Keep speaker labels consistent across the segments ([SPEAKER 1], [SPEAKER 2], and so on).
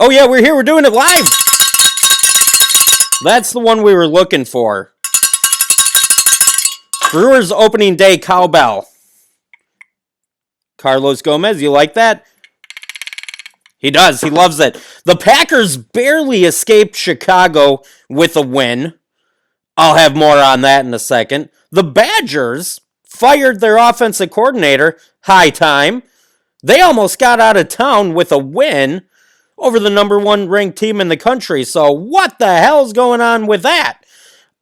[SPEAKER 1] Oh yeah, we're here. We're doing it live. That's the one we were looking for. Brewers opening day cowbell. Carlos Gomez, you like that? He does. He loves it. The Packers barely escaped Chicago with a win. I'll have more on that in a second. The Badgers fired their offensive coordinator. High time. They almost got out of town with a win over the number one ranked team in the country. So what the hell's going on with that?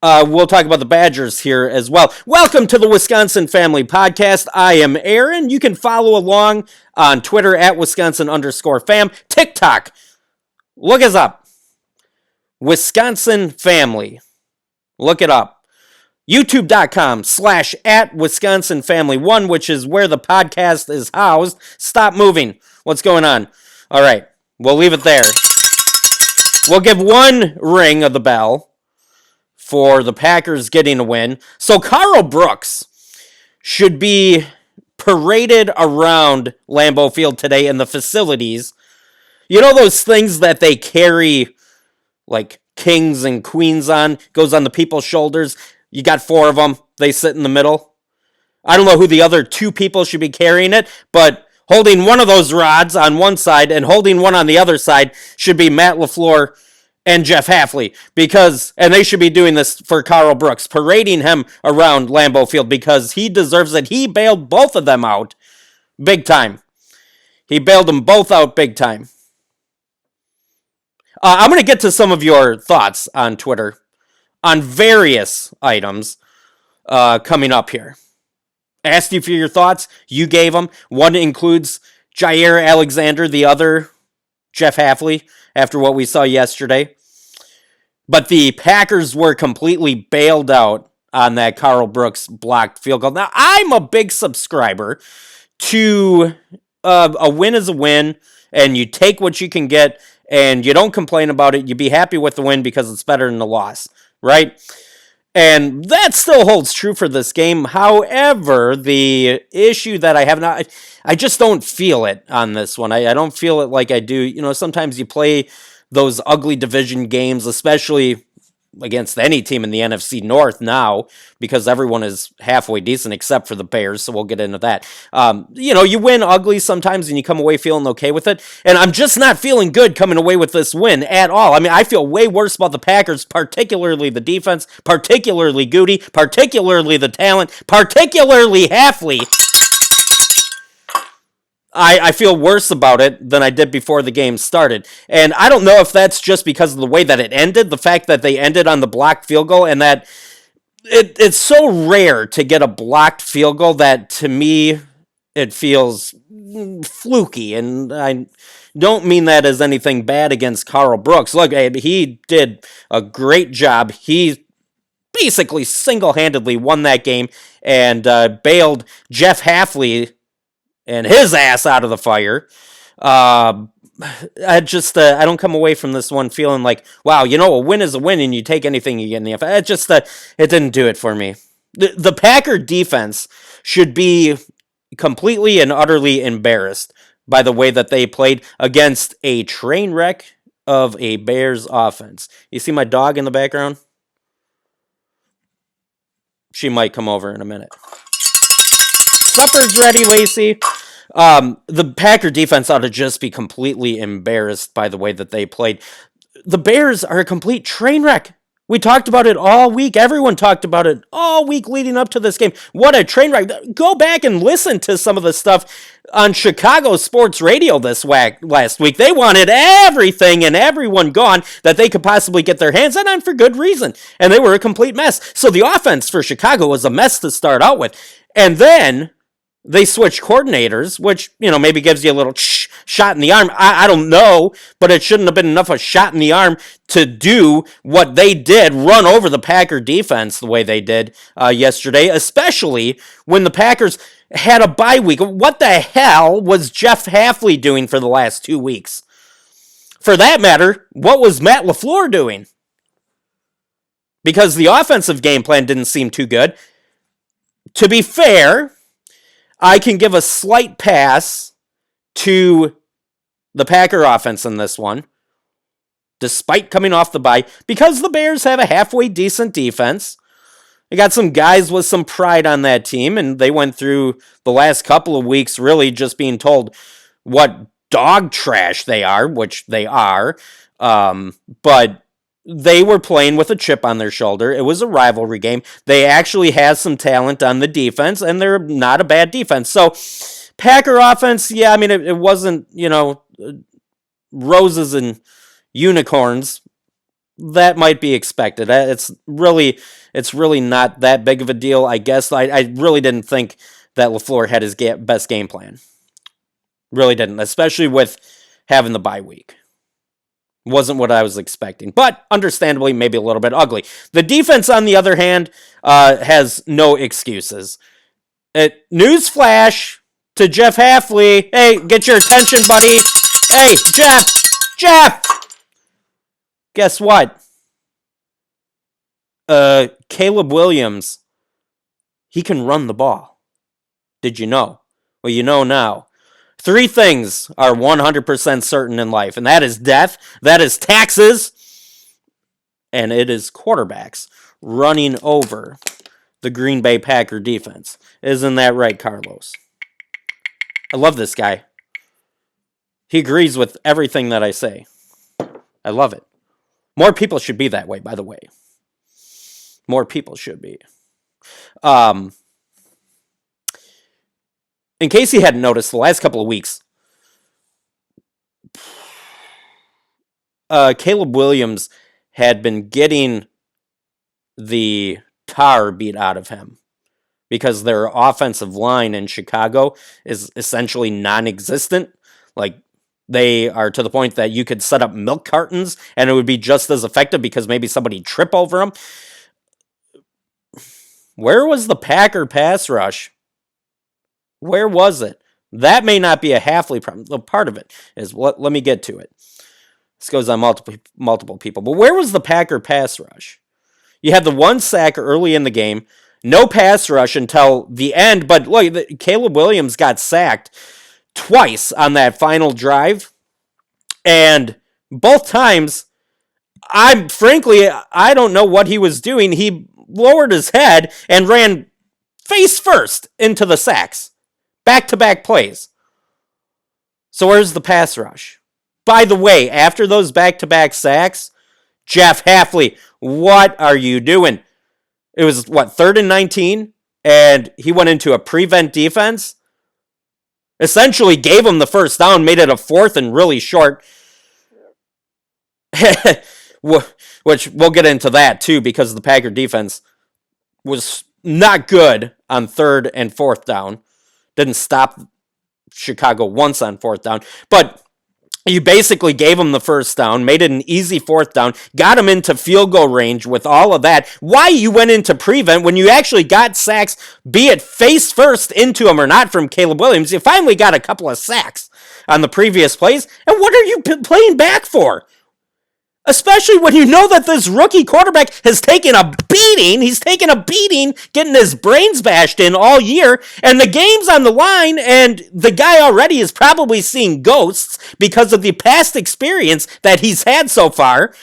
[SPEAKER 1] We'll talk about the Badgers here as well. Welcome to the Wisconsin Family Podcast. I am Aaron. You can follow along on Twitter at Wisconsin_fam. TikTok. Look us up. Wisconsin Family. Look it up. YouTube.com/@WisconsinFamily1, which is where the podcast is housed. Stop moving. What's going on? All right. We'll leave it there. We'll give one ring of the bell for the Packers getting a win. So Carl Brooks should be paraded around Lambeau Field today in the facilities. You know those things that they carry like kings and queens on? Goes on the people's shoulders. You got 4 of them. They sit in the middle. I don't know who the other 2 people should be carrying it, but holding one of those rods on one side and holding one on the other side should be Matt LaFleur and Jeff Hafley, and they should be doing this for Carl Brooks, parading him around Lambeau Field because he deserves it. He bailed both of them out big time. He bailed them both out big time. I'm going to get to some of your thoughts on Twitter on various items coming up here. Asked you for your thoughts. You gave them. One includes Jair Alexander, the other Jeff Hafley, after what we saw yesterday. But the Packers were completely bailed out on that Carl Brooks blocked field goal. Now, I'm a big subscriber to a win is a win, and you take what you can get, and you don't complain about it. You be happy with the win because it's better than the loss, right? And that still holds true for this game. However, the issue that I have not, I just don't feel it on this one. I don't feel it like I do. You know, sometimes you play those ugly division games, especially against any team in the NFC North now, because everyone is halfway decent except for the Bears, so we'll get into that. You win ugly sometimes and you come away feeling okay with it, and I'm just not feeling good coming away with this win at all. I mean, I feel way worse about the Packers, particularly the defense, particularly Goody, particularly the talent, particularly Hafley. I feel worse about it than I did before the game started. And I don't know if that's just because of the way that it ended, the fact that they ended on the blocked field goal, and that it's so rare to get a blocked field goal that, to me, it feels fluky. And I don't mean that as anything bad against Carl Brooks. Look, he did a great job. He basically single-handedly won that game and bailed Jeff Hafley and his ass out of the fire. I don't come away from this one feeling like, wow, a win is a win and you take anything you get in the NFL. It didn't do it for me. The Packer defense should be completely and utterly embarrassed by the way that they played against a train wreck of a Bears offense. You see my dog in the background? She might come over in a minute. Supper's ready, Lacey. The Packer defense ought to just be completely embarrassed by the way that they played. The Bears are a complete train wreck. We talked about it all week. Everyone talked about it all week leading up to this game. What a train wreck. Go back and listen to some of the stuff on Chicago sports radio last week. They wanted everything and everyone gone that they could possibly get their hands on for good reason. And they were a complete mess. So the offense for Chicago was a mess to start out with. And then they switched coordinators, which, maybe gives you a little shot in the arm. I don't know, but it shouldn't have been enough of a shot in the arm to do what they did, run over the Packer defense the way they did yesterday, especially when the Packers had a bye week. What the hell was Jeff Hafley doing for the last 2 weeks? For that matter, what was Matt LaFleur doing? Because the offensive game plan didn't seem too good. To be fair, I can give a slight pass to the Packer offense in this one. despite coming off the bye, because the Bears have a halfway decent defense. They got some guys with some pride on that team, and they went through the last couple of weeks really just being told what dog trash they are, which they are. But they were playing with a chip on their shoulder. It was a rivalry game. They actually have some talent on the defense, and they're not a bad defense. So, Packer offense, yeah, I mean, it wasn't, roses and unicorns. That might be expected. It's really not that big of a deal, I guess. I really didn't think that LaFleur had his best game plan. Really didn't, especially with having the bye week. Wasn't what I was expecting, but understandably, maybe a little bit ugly. The defense, on the other hand, has no excuses. Newsflash to Jeff Hafley. Hey, get your attention, buddy. Hey, Jeff! Guess what? Caleb Williams, he can run the ball. Did you know? Well, you know now. 3 things are 100% certain in life, and that is death, that is taxes, and it is quarterbacks running over the Green Bay Packer defense. Isn't that right, Carlos? I love this guy. He agrees with everything that I say. I love it. More people should be that way, by the way. More people should be. In case you hadn't noticed, the last couple of weeks, Caleb Williams had been getting the tar beat out of him because their offensive line in Chicago is essentially non-existent. Like, they are to the point that you could set up milk cartons and it would be just as effective because maybe somebody trip over them. Where was the Packer pass rush? Where was it? That may not be a Hafley problem. Part of it is, let me get to it. This goes on multiple people. But where was the Packer pass rush? You had the 1 sack early in the game. No pass rush until the end. But look, Caleb Williams got sacked twice on that final drive. And both times, I don't know what he was doing. He lowered his head and ran face first into the sacks. Back-to-back plays. So where's the pass rush? By the way, after those back-to-back sacks, Jeff Hafley, what are you doing? It was, 3rd and 19? And he went into a prevent defense? Essentially gave him the first down, made it a 4th and really short. Which we'll get into that too, because the Packer defense was not good on 3rd and 4th down. Didn't stop Chicago once on 4th down. But you basically gave him the first down, made it an easy 4th down, got him into field goal range with all of that. Why you went into prevent when you actually got sacks, be it face first into him or not from Caleb Williams? You finally got a couple of sacks on the previous plays. And what are you playing back for? Especially when you know that this rookie quarterback has taken a beating. He's taken a beating, getting his brains bashed in all year, and the game's on the line, and the guy already is probably seeing ghosts because of the past experience that he's had so far.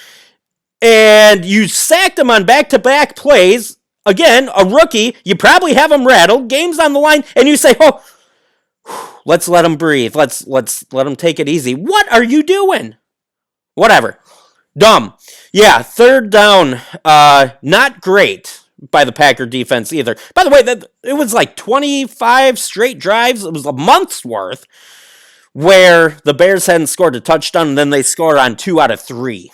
[SPEAKER 1] And you sacked him on back-to-back plays. Again, a rookie. You probably have him rattled. Game's on the line, and you say, "Oh, let's let him breathe. Let's let him take it easy." What are you doing? Whatever. Dumb. Yeah, 3rd down, not great by the Packer defense either. By the way, it was like 25 straight drives. It was a month's worth where the Bears hadn't scored a touchdown, and then they score on 2 out of 3.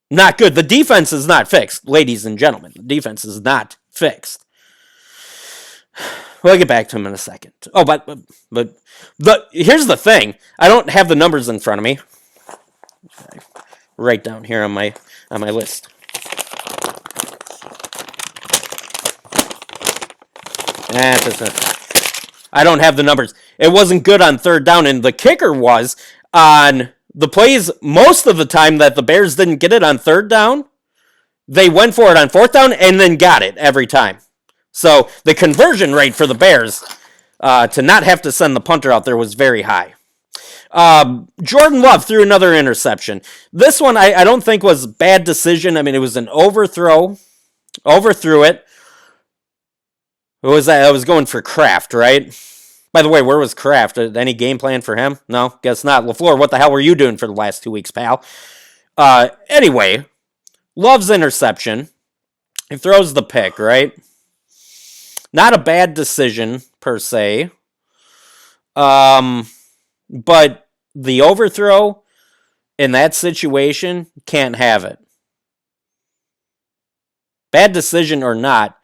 [SPEAKER 1] Not good. The defense is not fixed, ladies and gentlemen. The defense is not fixed. We'll get back to him in a second. Oh, but here's the thing. I don't have the numbers in front of me. Right down here on my list. I don't have the numbers. It wasn't good on 3rd down, and the kicker was on the plays most of the time that the Bears didn't get it on 3rd down. They went for it on 4th down and then got it every time. So the conversion rate for the Bears to not have to send the punter out there was very high. Jordan Love threw another interception. This one I don't think was bad decision. I mean, it was an overthrow. Overthrew it. Who was that? I was going for Kraft, right? By the way, where was Kraft? Any game plan for him? No, guess not. LaFleur, what the hell were you doing for the last 2 weeks, pal? Anyway, Love's interception. He throws the pick, right? Not a bad decision, per se. But the overthrow in that situation, can't have it. Bad decision or not,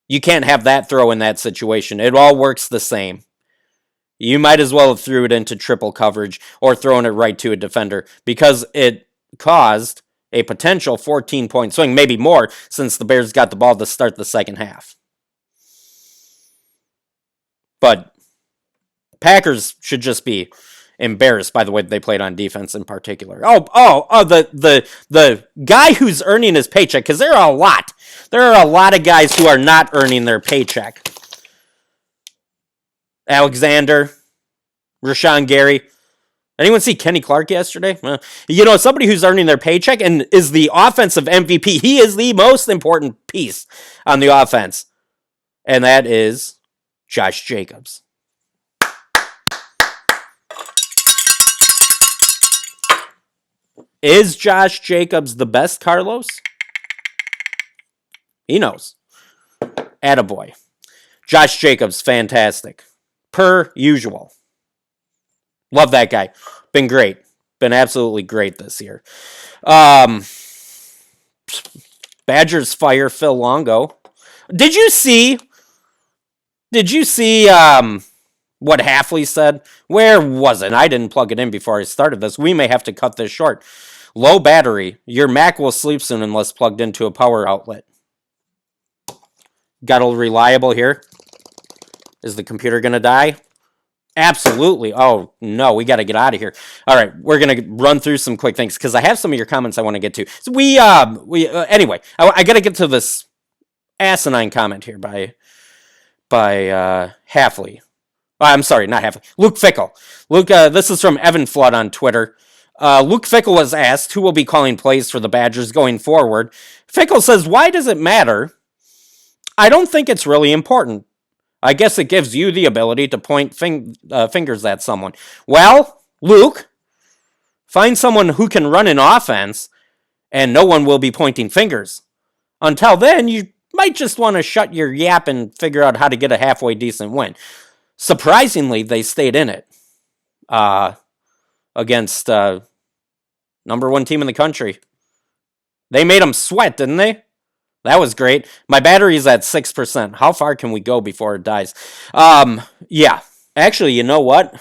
[SPEAKER 1] you can't have that throw in that situation. It all works the same. You might as well have threw it into triple coverage or thrown it right to a defender because it caused a potential 14-point swing, maybe more, since the Bears got the ball to start the second half. But Packers should just be embarrassed by the way they played on defense in particular. The guy who's earning his paycheck, because there are a lot. There are a lot of guys who are not earning their paycheck. Alexander, Rashawn Gary. Anyone see Kenny Clark yesterday? Somebody who's earning their paycheck and is the offensive MVP. He is the most important piece on the offense. And that is Josh Jacobs. Is Josh Jacobs the best, Carlos? He knows. Attaboy. Josh Jacobs, fantastic. Per usual. Love that guy. Been great. Been absolutely great this year. Badgers fire Phil Longo. Did you see what Halfley said? Where was it? I didn't plug it in before I started this. We may have to cut this short. Low battery. Your Mac will sleep soon unless plugged into a power outlet. Got a reliable here. Is the computer going to die? Absolutely. Oh, no, we got to get out of here. All right, we're going to run through some quick things because I have some of your comments I want to get to. So anyway, I got to get to this asinine comment here by Halfley. I'm sorry, not Halfley. Luke Fickle. This is from Evan Flood on Twitter. Luke Fickle was asked who will be calling plays for the Badgers going forward. Fickle says, "Why does it matter? I don't think it's really important. I guess it gives you the ability to point fingers at someone." Well, Luke, find someone who can run an offense, and no one will be pointing fingers. Until then, you might just want to shut your yap and figure out how to get a halfway decent win. Surprisingly, they stayed in it against number one team in the country. They made them sweat, didn't they? That was great. My battery's at 6%. How far can we go before it dies? Yeah. Actually, you know what?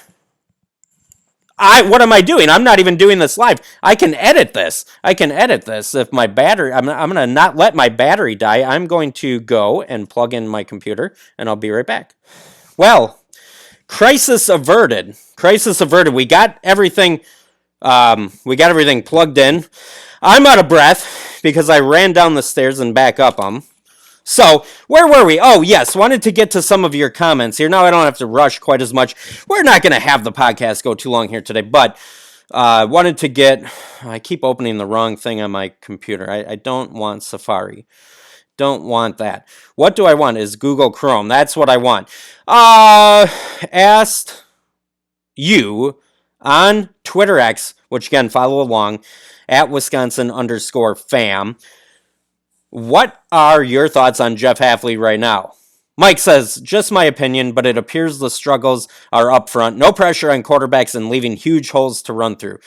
[SPEAKER 1] What am I doing? I'm not even doing this live. I can edit this. If my battery, I'm going to not let my battery die. I'm going to go and plug in my computer, and I'll be right back. Well, crisis averted. We got everything. Plugged in. I'm out of breath because I ran down the stairs and back up them. So, where were we? Oh, yes, wanted to get to some of your comments here. Now I don't have to rush quite as much. We're not going to have the podcast go too long here today, but wanted to get... I keep opening the wrong thing on my computer. I don't want Safari. Don't want that. What do I want is Google Chrome. That's what I want. Asked you on Twitter X, which again, follow along, at Wisconsin_fam. What are your thoughts on Jeff Halfley right now? Mike says, just my opinion, but it appears the struggles are up front. No pressure on quarterbacks and leaving huge holes to run through.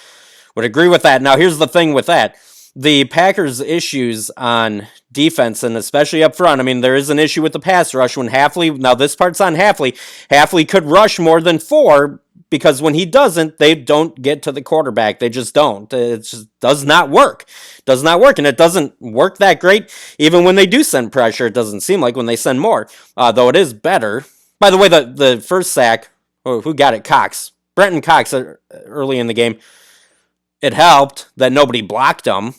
[SPEAKER 1] Would agree with that. Now, here's the thing with that. The Packers' issues on defense, and especially up front, I mean, there is an issue with the pass rush when Halfley, now this part's on Halfley, Halfley could rush more than 4, because when he doesn't, they don't get to the quarterback. They just don't. It just does not work. And it doesn't work that great. Even when they do send pressure, it doesn't seem like when they send more. Though it is better. By the way, the first sack, who got it? Cox. Brenton Cox early in the game. It helped that nobody blocked him.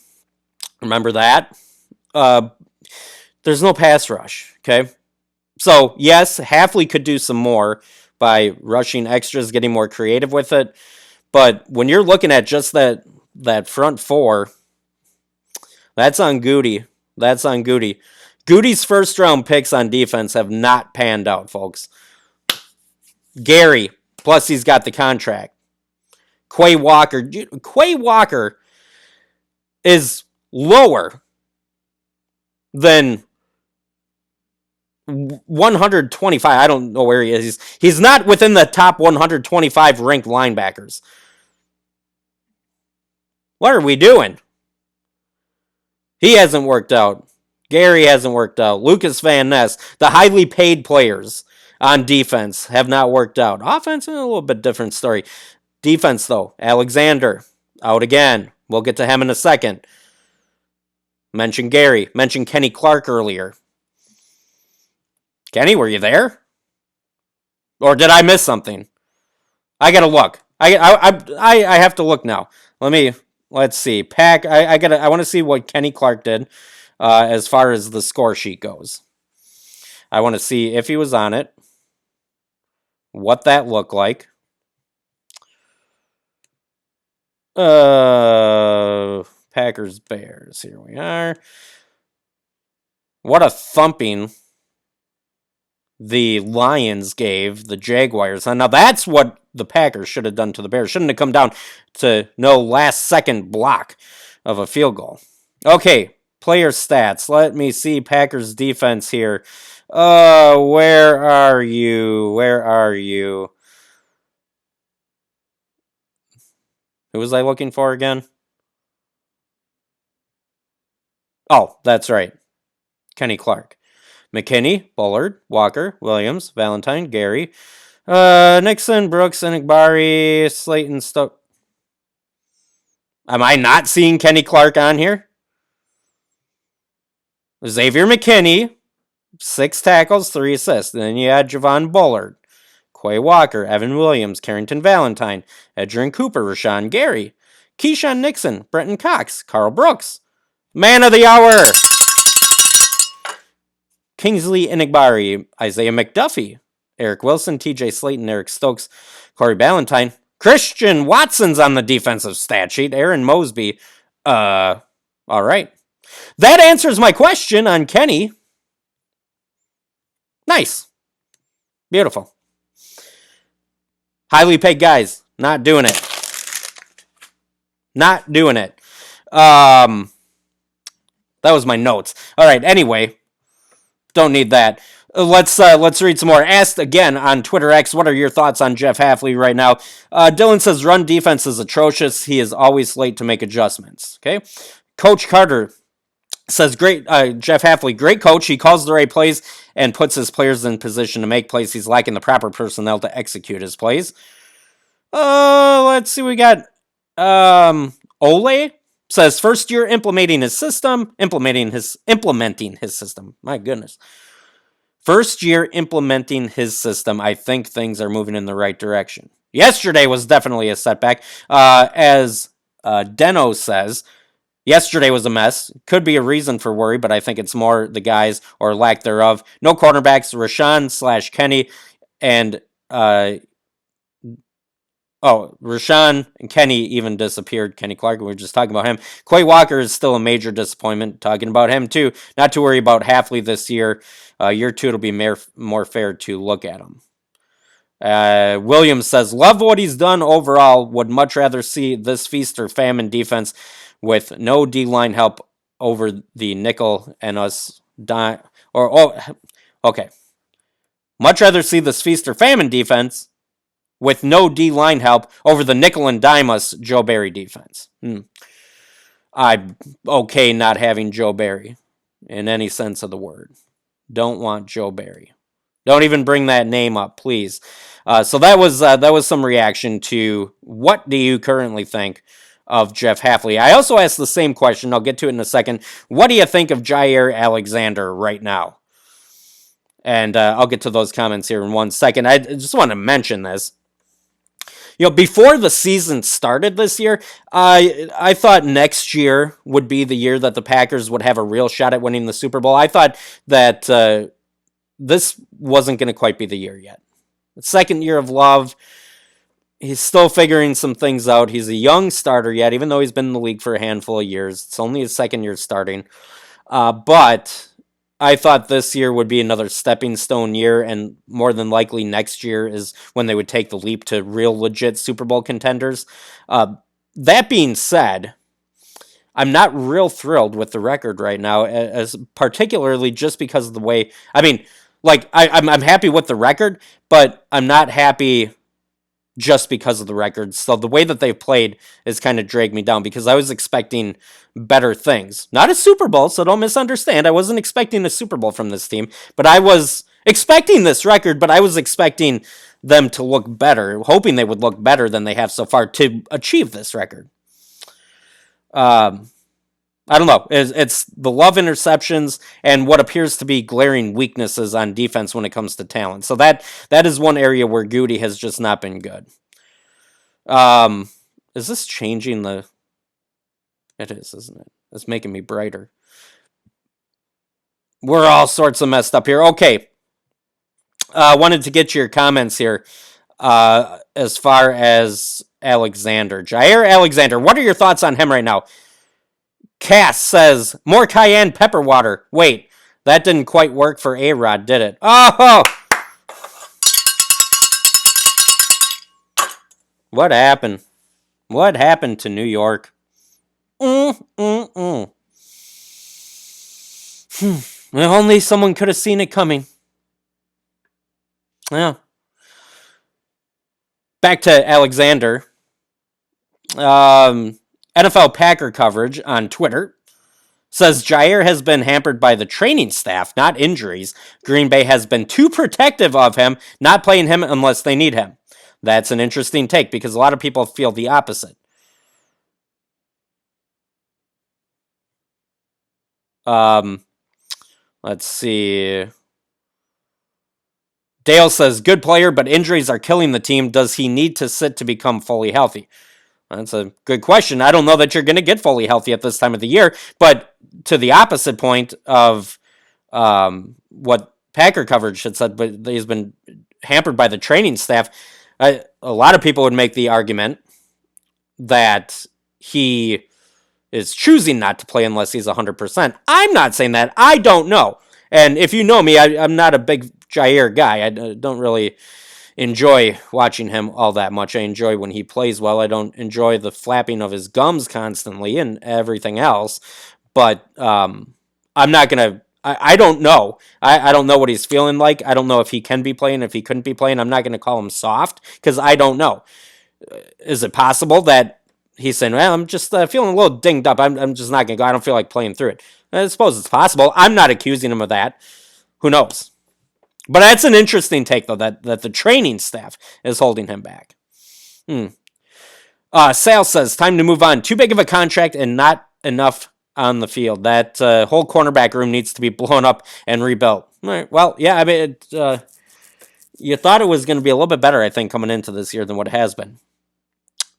[SPEAKER 1] Remember that? There's no pass rush, okay? So, yes, Halfley could do some more, by rushing extras, getting more creative with it. But when you're looking at just that front four, that's on Goody. That's on Goody. Goody's first round picks on defense have not panned out, folks. Gary, plus he's got the contract. Quay Walker is lower than 125. I don't know where he is. He's not within the top 125 ranked linebackers. What are we doing? He hasn't worked out. Gary hasn't worked out. Lucas Van Ness, the highly paid players on defense, have not worked out. Offense, a little bit different story. Defense, though, Alexander, out again. We'll get to him in a second. Mentioned Gary. Mentioned Kenny Clark earlier. Kenny, were you there? Or did I miss something? I gotta look. I have to look now. Let's see. I want to see what Kenny Clark did as far as the score sheet goes. I want to see if he was on it, what that looked like. Packers Bears. Here we are. What a thumping the Lions gave the Jaguars. Now that's what the Packers should have done to the Bears. Shouldn't have come down to no last second block of a field goal. Okay, player stats. Let me see Packers defense here. Where are you? Where are you? Who was I looking for again? Oh, that's right. Kenny Clark. McKinney, Bullard, Walker, Williams, Valentine, Gary, Nixon, Brooks, Enigbari, Slayton, Stoke. Am I not seeing Kenny Clark on here? Xavier McKinney, 6 tackles, 3 assists. Then you had Javon Bullard, Quay Walker, Evan Williams, Carrington Valentine, Edgerrin Cooper, Rashawn Gary, Keyshawn Nixon, Brenton Cox, Carl Brooks. Man of the hour! Kingsley Enigbari, Isaiah McDuffie, Eric Wilson, TJ Slayton, Eric Stokes, Corey Ballantyne. Christian Watson's on the defensive stat sheet. Aaron Mosby. All right. That answers my question on Kenny. Nice. Beautiful. Highly paid guys. Not doing it. Not doing it. That was my notes. All right, anyway. Don't need that. Let's read some more. Asked again on Twitter X, what are your thoughts on Jeff Hafley right now? Dylan says run defense is atrocious. He is always late to make adjustments. Okay. Coach Carter says great. Jeff Hafley, great coach. He calls the right plays and puts his players in position to make plays. He's lacking the proper personnel to execute his plays. Let's see. We got Ole. Says first year implementing his system. My goodness. First year implementing his system. I think things are moving in the right direction. Yesterday was definitely a setback. As Deno says, yesterday was a mess. Could be a reason for worry, but I think it's more the guys or lack thereof. No cornerbacks. Rashawn/Kenny and Rashawn and Kenny even disappeared. Kenny Clark, we were just talking about him. Quay Walker is still a major disappointment. Talking about him, too. Not to worry about Hafley this year. Year 2, it'll be more fair to look at him. Williams says, love what he's done overall. Would much rather see this feast or famine defense with no D-line help over the nickel and us die. Okay. Much rather see this feast or famine defense with no D-line help over the nickel and dime us Joe Barry defense. I'm okay not having Joe Barry in any sense of the word. Don't want Joe Barry. Don't even bring that name up, please. So that was some reaction to what do you currently think of Jeff Hafley. I also asked the same question. I'll get to it in a second. What do you think of Jair Alexander right now? And I'll get to those comments here in 1 second. I just want to mention this. Before the season started this year, I thought next year would be the year that the Packers would have a real shot at winning the Super Bowl. I thought that this wasn't going to quite be the year yet. Second year of Love. He's still figuring some things out. He's a young starter yet, even though he's been in the league for a handful of years. It's only his second year starting. But I thought this year would be another stepping stone year, and more than likely next year is when they would take the leap to real legit Super Bowl contenders. That being said, I'm not real thrilled with the record right now, as particularly just because of the way. I mean, like I'm happy with the record, but I'm not happy just because of the record. So the way that they've played has kind of dragged me down because I was expecting better things. Not a Super Bowl, so don't misunderstand. I wasn't expecting a Super Bowl from this team, but I was expecting this record, but I was expecting them to look better, hoping they would look better than they have so far to achieve this record. I don't know. It's the Love interceptions and what appears to be glaring weaknesses on defense when it comes to talent. So that is one area where Goody has just not been good. Is this changing the... It is, isn't it? It's making me brighter. We're all sorts of messed up here. Okay. Wanted to get your comments here as far as Alexander. Jair Alexander, what are your thoughts on him right now? Cass says, more cayenne pepper water. Wait, that didn't quite work for A-Rod, did it? Oh! What happened? What happened to New York? If only someone could have seen it coming. Yeah. Back to Alexander. NFL Packer coverage on Twitter says Jair has been hampered by the training staff, not injuries. Green Bay has been too protective of him, not playing him unless they need him. That's an interesting take because a lot of people feel the opposite. Let's see. Dale says, good player, but injuries are killing the team. Does he need to sit to become fully healthy? That's a good question. I don't know that you're going to get fully healthy at this time of the year, but to the opposite point of what Packer coverage had said, but he's been hampered by the training staff. A lot of people would make the argument that he is choosing not to play unless he's 100%. I'm not saying that. I don't know. And if you know me, I'm not a big Jair guy. I don't really enjoy watching him all that much. I enjoy when he plays well. I don't enjoy the flapping of his gums constantly and everything else. But I'm not going to... I don't know. I don't know what he's feeling like. I don't know if he can be playing, if he couldn't be playing. I'm not going to call him soft because I don't know. Is it possible that he's saying, well, I'm just feeling a little dinged up. I'm just not going to go. I don't feel like playing through it. I suppose it's possible. I'm not accusing him of that. Who knows? But that's an interesting take, though, that the training staff is holding him back. Sal says, time to move on. Too big of a contract and not enough on the field. That whole cornerback room needs to be blown up and rebuilt. All right, well, yeah, I mean, you thought it was going to be a little bit better, I think, coming into this year than what it has been.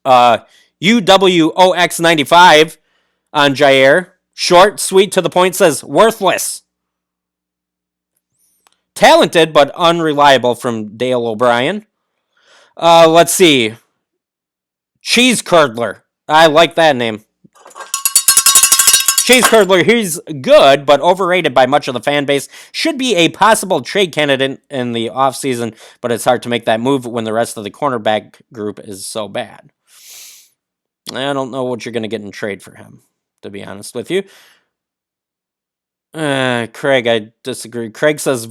[SPEAKER 1] UWOX95 on Jair. Short, sweet, to the point, says, worthless. Talented, but unreliable from Dale O'Brien. Let's see. Cheese Curdler. I like that name. Cheese Curdler, he's good, but overrated by much of the fan base. Should be a possible trade candidate in the offseason, but it's hard to make that move when the rest of the cornerback group is so bad. I don't know what you're going to get in trade for him, to be honest with you. Craig, I disagree. Craig says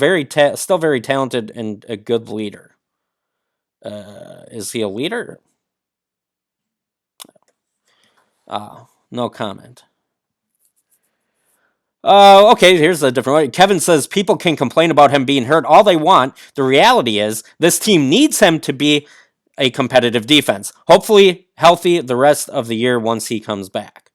[SPEAKER 1] still very talented and a good leader. Is he a leader? No comment. Okay, here's a different one. Kevin says people can complain about him being hurt all they want. The reality is this team needs him to be a competitive defense. Hopefully healthy the rest of the year once he comes back.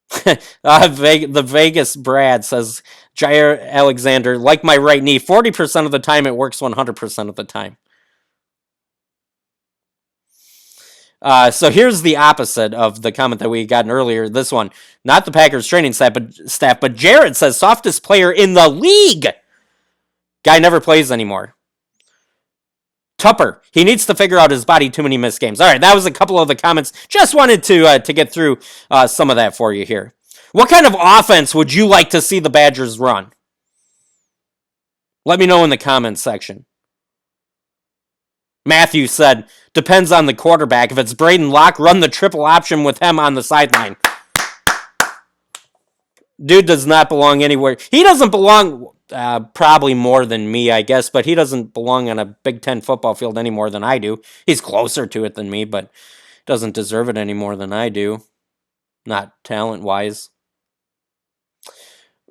[SPEAKER 1] The Vegas Brad says, Jair Alexander, like my right knee, 40% of the time it works 100% of the time. So here's the opposite of the comment that we gotten earlier. This one, not the Packers training staff, but Jared says softest player in the league. Guy never plays anymore. Tupper, he needs to figure out his body. Too many missed games. All right, that was a couple of the comments. Just wanted to get through some of that for you here. What kind of offense would you like to see the Badgers run? Let me know in the comments section. Matthew said, depends on the quarterback. If it's Braden Locke, run the triple option with him on the sideline. Dude does not belong anywhere. He doesn't belong probably more than me, I guess, but he doesn't belong on a Big Ten football field any more than I do. He's closer to it than me, but doesn't deserve it any more than I do. Not talent-wise.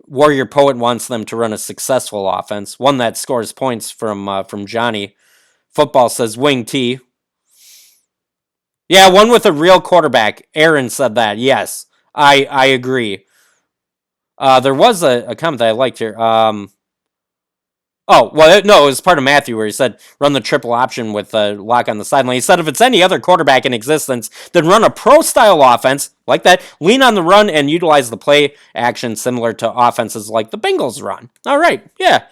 [SPEAKER 1] Warrior Poet wants them to run a successful offense, one that scores points from Johnny. Football says wing T. Yeah, one with a real quarterback. Aaron said that. Yes, I agree. There was a comment that I liked here. It was part of Matthew where he said, run the triple option with Locke on the sideline. He said if it's any other quarterback in existence, then run a pro-style offense like that, lean on the run, and utilize the play action similar to offenses like the Bengals run. All right, yeah,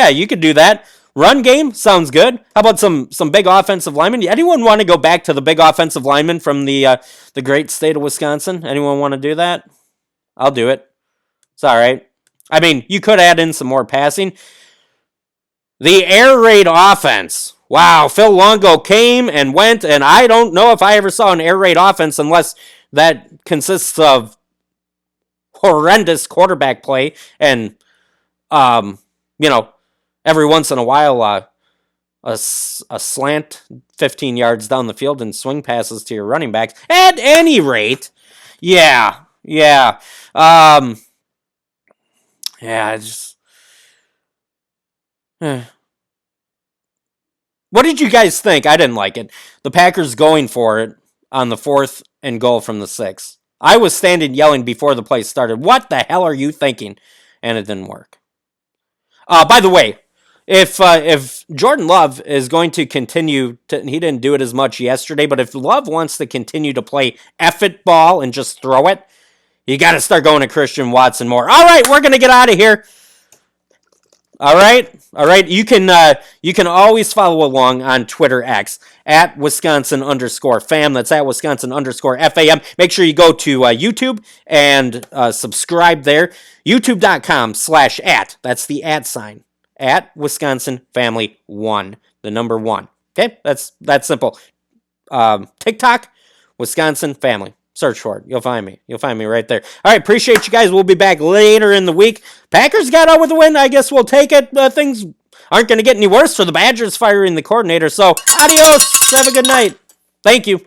[SPEAKER 1] you could do that. Run game sounds good. How about some big offensive linemen? Anyone want to go back to the big offensive linemen from the great state of Wisconsin? Anyone want to do that? I'll do it. It's all right. I mean, you could add in some more passing. The air raid offense. Wow, Phil Longo came and went, and I don't know if I ever saw an air raid offense unless that consists of horrendous quarterback play and, every once in a while, a slant 15 yards down the field and swing passes to your running backs. At any rate, yeah. What did you guys think? I didn't like it. The Packers going for it on the 4th and goal from the 6. I was standing yelling before the play started, what the hell are you thinking? And it didn't work. By the way, if Jordan Love is going to continue he didn't do it as much yesterday, but if Love wants to continue to play F-it ball and just throw it, you got to start going to Christian Watson more. All right, we're going to get out of here. All right. You can always follow along on Twitter X at Wisconsin_fam. That's at Wisconsin_FAM. Make sure you go to YouTube and subscribe there. YouTube.com/@. That's the @ at Wisconsin Family 1, the number 1. Okay, that's simple. TikTok, Wisconsin Family. Search for it. You'll find me. You'll find me right there. All right, appreciate you guys. We'll be back later in the week. Packers got out with a win. I guess we'll take it. Things aren't going to get any worse for the Badgers firing the coordinator. So, adios. Have a good night. Thank you.